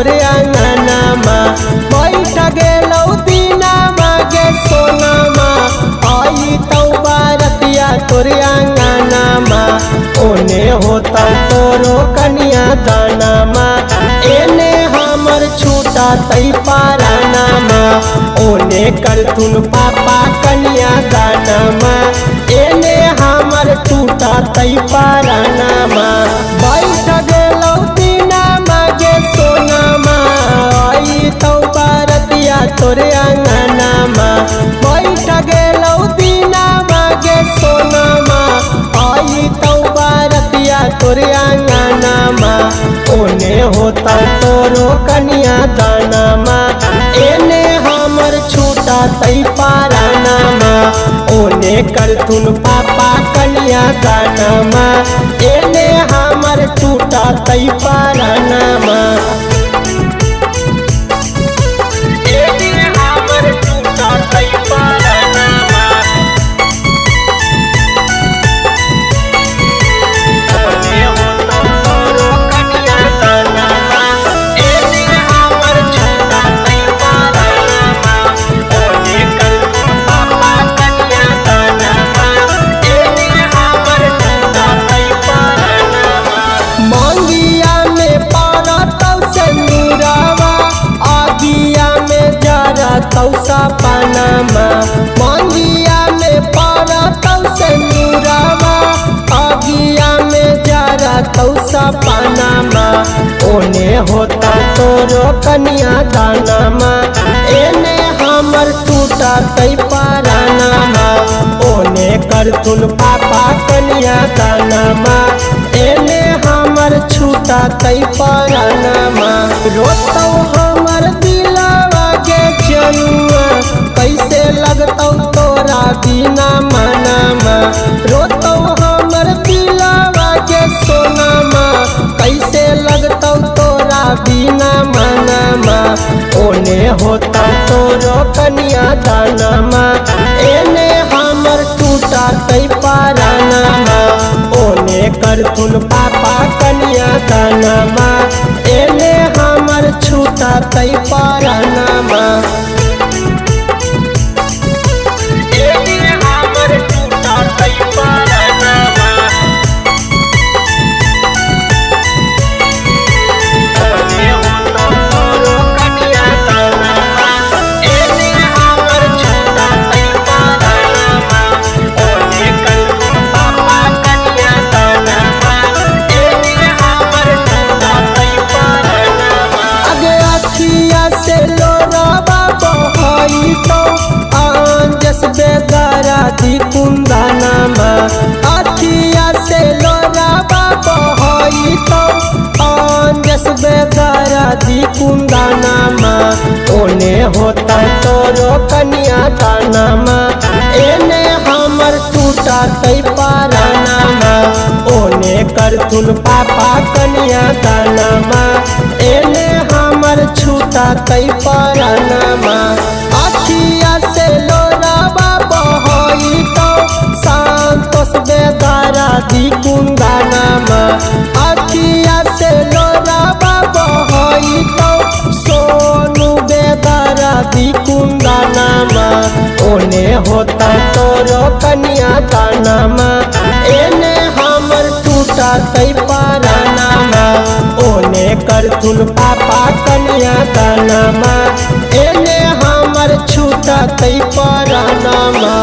तोरे अंगनामा बैठ गेलौ दीनामा गे सोनामा आई तौ बारतिया तोरे अंगनामा ओने होता तोरो कनिया दानामा एने हमर छूटा तई पारानामा ओने करथुन पापा कनिया दानामा एने हमर टूटा तई पारानामा बैठ गेलौ दीनामा गे सोनामा आई तौ बारतिया तोरे अंगनामा बैठ गेलौ दीनामा गे सोनामा आई तौ बारतिया तोरे अंगनामा ओने होता तोरो कनिया दानामा एने हमर छूटा तई पारानामा ओने करथुन पापा कनिया दानामा एने हमर टूटा तई पारानामा एने हमर टूटा तई पारानामा ओने होता तोरो कनिया दानामा एने हमर छूटा तई पारानामा ओने करथुन पापा कनिया दानामा एने हमर टूटा तई पारानामा मांगिया में पारतौ सिंदूरावा आगिया में जरतौ सपनामा मांगिया में पारतौ सिंदूरावा आगिया में जरतौ सपनामा ओने होता तोरो कनिया दानामा एने हमर टूटा तई पारानामा ओने करथुन पापा कनिया दानामा एने हमर छूटा तई पारानामा रोतौ हमर दिलवा गे जनुआ कैसे लगतौ तोरा बिना मनामा रोतौ हमर दिलवा गे सोनामा कैसे लगतौ तोरा बिना मनामा ओने होता तोरो कनिया दानामा एने हमर टूटा तई पारानामा ओने करथुन पापा कनिया दानामा एने हमर छूटा तई पारानामा एने हमर टूटा तई पारानामा ओने होता तोरो कनिया दानामा एने हमर छूटा तई पारानामा ओने करथुन पापा कनिया दानामा एने हमर टूटा तई पारानामा अगे अखिया से लोरावा बहाई तो आंजस बेगारा दी कुंदानामा अखिया से लोरावा बहाई तो आंजस बेगारा दी कुंदानामा ओने होता तोरो कनिया दानामा एने हमर टूटा तई पारानामा ओने करथुन पापा कनिया दानामा एने हमर छूटा तई पारानामा अखिया से लोरावा बहाई तो संतोष बेगारा दी कुंदानामा अखिया से लोरावा बहाई तो सोनू बेगारा दी कुंदानामा ओने होता तोरो कनिया दानामा एने हमर टूटा तई पारानामा ओने करथुन पापा कनिया दानामा एने हमर छूटा तई पारानामा